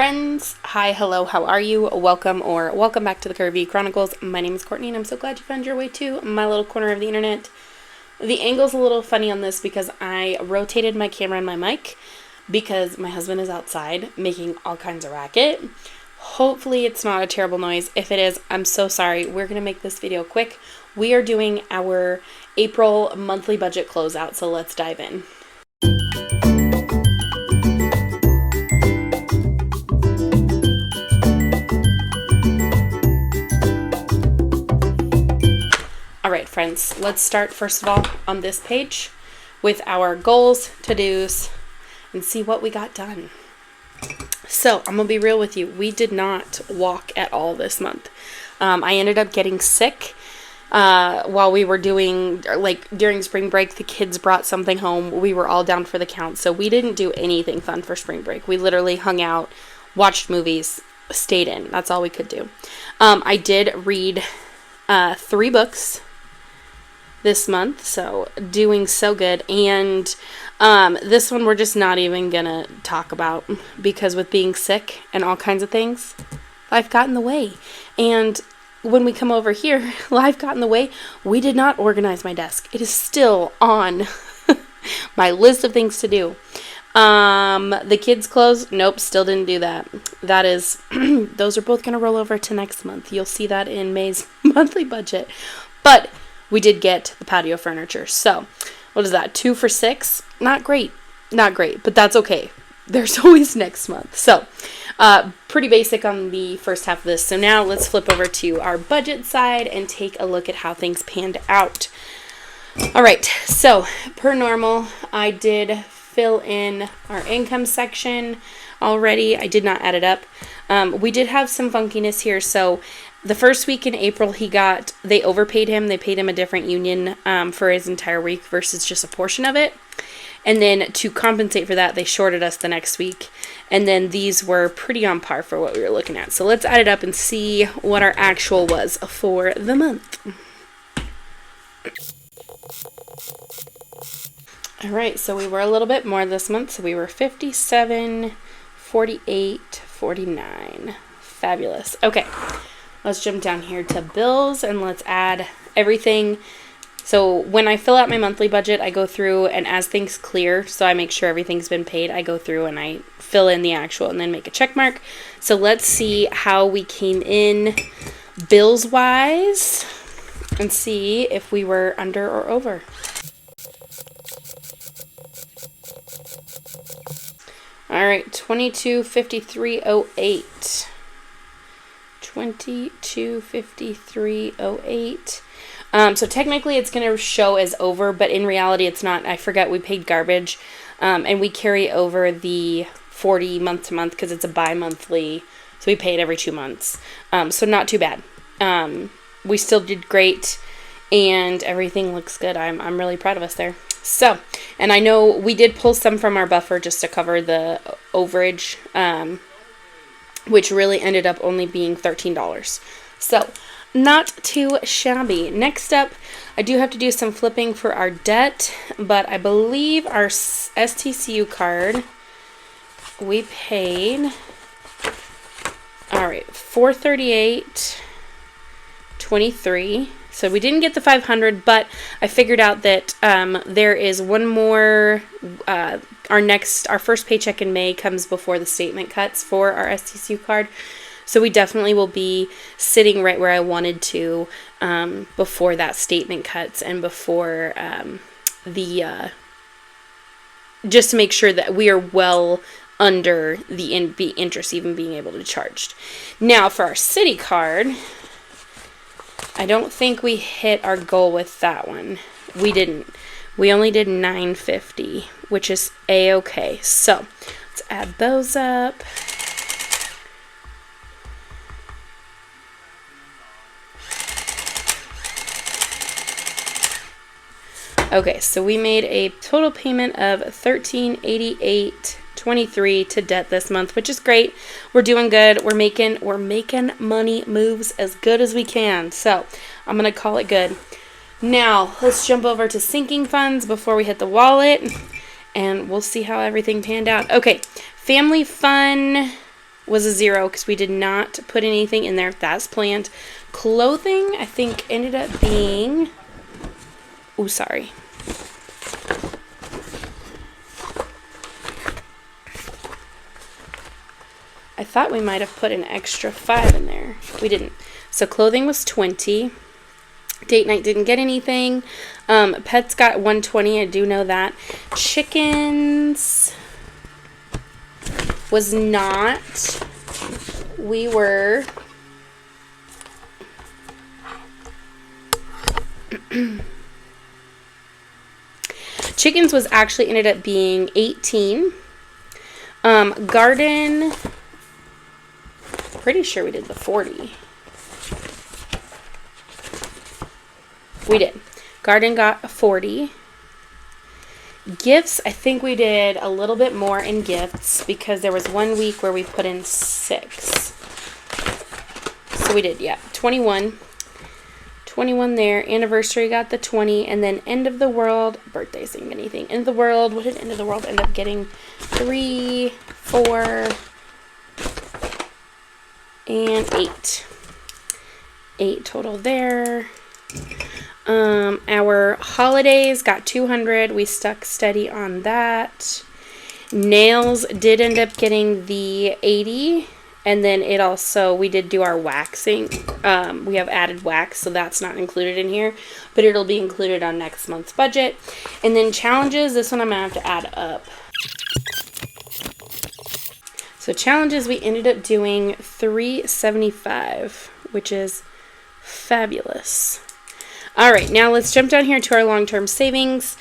friends. Hi, hello, how are you? Welcome back to the Curvy E Chronicles. My name is Courtney and I'm so glad you found your way to my little corner of the internet. The angle's a little funny on this because I rotated my camera and my mic because my husband is outside making all kinds of racket. Hopefully it's not a terrible noise. If it is, I'm so sorry. We're going to make this video quick. We are doing our April monthly budget closeout, so let's dive in. Alright friends, let's start first of all on this page with our goals, to-dos, and see what we got done. So, I'm going to be real with you. We did not walk at all this month. I ended up getting sick while we were doing, during spring break. The kids brought something home. We were all down for the count, so we didn't do anything fun for spring break. We literally hung out, watched movies, stayed in. That's all we could do. I did read 3 books this month, so doing so good. And this one we're just not even gonna talk about because with being sick and all kinds of things, life got in the way. And when we come over here, life got in the way. We did not organize my desk. It is still on my list of things to do. The kids' clothes, nope, still didn't do that. That is, those are both gonna roll over to next month. You'll see that in May's monthly budget. But we did get the patio furniture. So, what is that? 2 for $6? Not great, but that's okay. There's always next month. So, pretty basic on the first half of this. So now let's flip over to our budget side and take a look at how things panned out. All right, so per normal, I did fill in our income section already. I did not add it up. We did have some funkiness here. So the first week in April, they overpaid him. They paid him a different union for his entire week versus just a portion of it. And then to compensate for that, they shorted us the next week. And then these were pretty on par for what we were looking at. So let's add it up and see what our actual was for the month. All right, so we were a little bit more this month. So we were $57, $48, $49. Fabulous. Okay. Let's jump down here to bills and let's add everything. So when I fill out my monthly budget, I go through and as things clear, so I make sure everything's been paid, I go through and I fill in the actual and then make a check mark. So let's see how we came in bills wise and see if we were under or over. All right, $22.53.08. $22.53.08. So technically it's going to show as over, but in reality it's not. I forgot we paid garbage, and we carry over the 40 month to month because it's a bi-monthly, so we pay it every 2 months. So not too bad. We still did great, and everything looks good. I'm really proud of us there. So, and I know we did pull some from our buffer just to cover the overage, which really ended up only being $13. So, not too shabby. Next up, I do have to do some flipping for our debt, but I believe our STCU card, we paid, all right, $438.23. So we didn't get the 500, but I figured out that there is one more. Our first paycheck in May comes before the statement cuts for our STCU card. So we definitely will be sitting right where I wanted to before that statement cuts and before just to make sure that we are well under the interest even being able to be charged. Now for our city card, I don't think we hit our goal with that one. We didn't. We only did $9.50, which is a-okay. So let's add those up. Okay, so we made a total payment of $1388.23 to debt this month, which is great. We're doing good. We're making money moves as good as we can. So I'm gonna call it good. Now let's jump over to sinking funds before we hit the wallet, and we'll see how everything panned out. Okay, family fun. was a 0 because we did not put anything in there. That's planned. Clothing, I think, ended up being... Oh, sorry. I thought we might have put an extra 5 in there. We didn't. So clothing was 20. Date night didn't get anything. Pets got 120. I do know that. Chickens was not. We were... Chickens was actually ended up being 18. Garden... Pretty sure we did the 40. We did. Garden got 40. Gifts, I think we did a little bit more in gifts because there was 1 week where we put in 6. So we did, yeah, 21. 21 there. Anniversary got the 20. And then end of the world, birthdays didn't get anything. End of the world, what did end of the world end up getting? 3, 4... and 8. 8 total there. Our holidays got 200. We stuck steady on that. Nails did end up getting the 80. And then it also, we did do our waxing. We have added wax, so that's not included in here. But it'll be included on next month's budget. And then challenges, this one I'm going to have to add up. So challenges, we ended up doing $375, which is fabulous. All right, now let's jump down here to our long-term savings.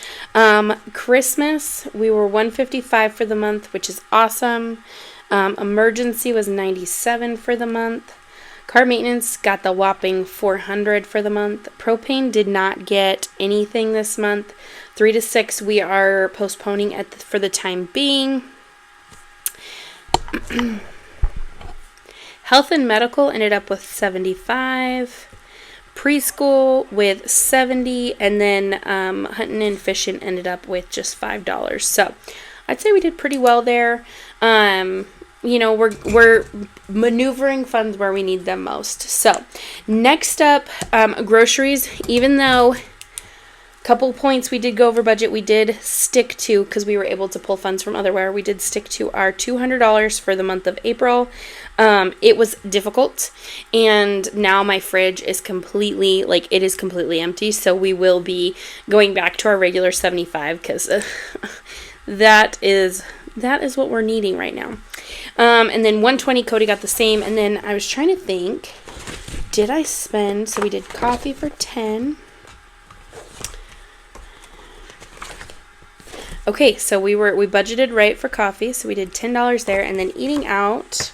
Christmas, we were $155 for the month, which is awesome. Emergency was $97 for the month. Car maintenance got the whopping $400 for the month. Propane did not get anything this month. 3 to 6 we are postponing for the time being. Health and medical ended up with $75. Preschool with $70, and then hunting and fishing ended up with just $5. So I'd say we did pretty well there. You know, we're maneuvering funds where we need them most. So next up, groceries. Even though couple points we did go over budget, we did stick to, because we were able to pull funds from otherwhere, we did stick to our $200 for the month of April. It was difficult, and now my fridge is completely, like, it is completely empty, so we will be going back to our regular 75, because that is what we're needing right now. And then 120, Cody got the same, and then I was trying to think, did I spend, so we did coffee for 10. Okay, so we budgeted right for coffee, so we did $10 there, and then eating out,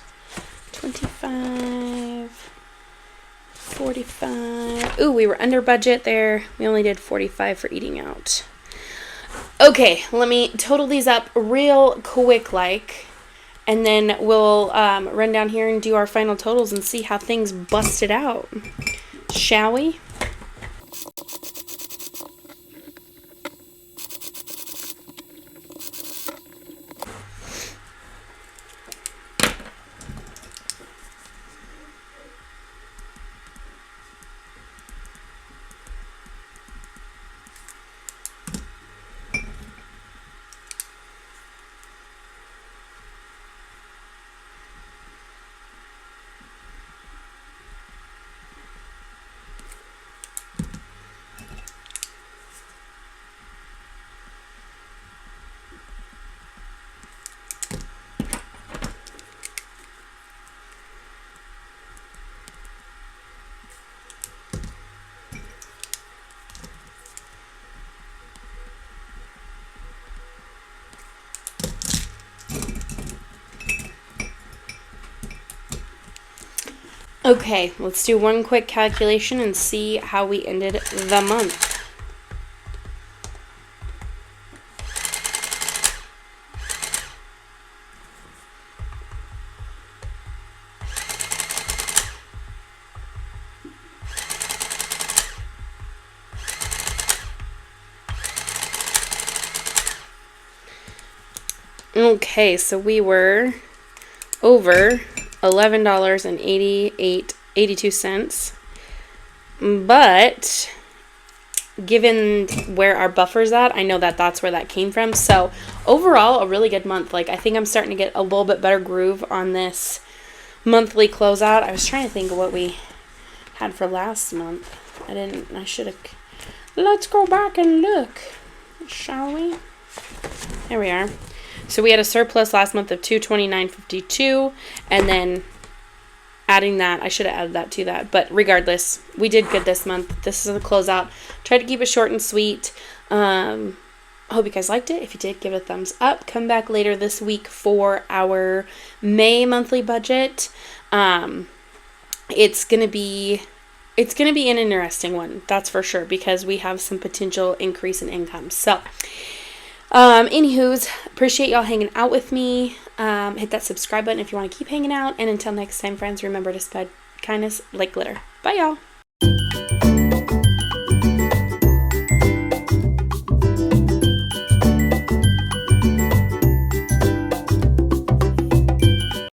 25, 45. Ooh, we were under budget there. We only did 45 for eating out. Okay, let me total these up real quick, and then we'll run down here and do our final totals and see how things busted out. Shall we? Okay, let's do one quick calculation and see how we ended the month. Okay, so we were over $11.82. But given where our buffer's at, I know that that's where that came from. So overall, a really good month. Like, I think I'm starting to get a little bit better groove on this monthly closeout. I was trying to think of what we had for last month. I should have. Let's go back and look, shall we? There we are. So we had a surplus last month of $229.52, and then adding that, I should have added that to that. But regardless, we did good this month. This is a closeout. Tried to keep it short and sweet. I hope you guys liked it. If you did, give it a thumbs up. Come back later this week for our May monthly budget. It's gonna be an interesting one, that's for sure, because we have some potential increase in income. So, anywho's, appreciate y'all hanging out with me. Hit that subscribe button if you want to keep hanging out. And until next time, friends, remember to spread kindness like glitter. Bye, y'all.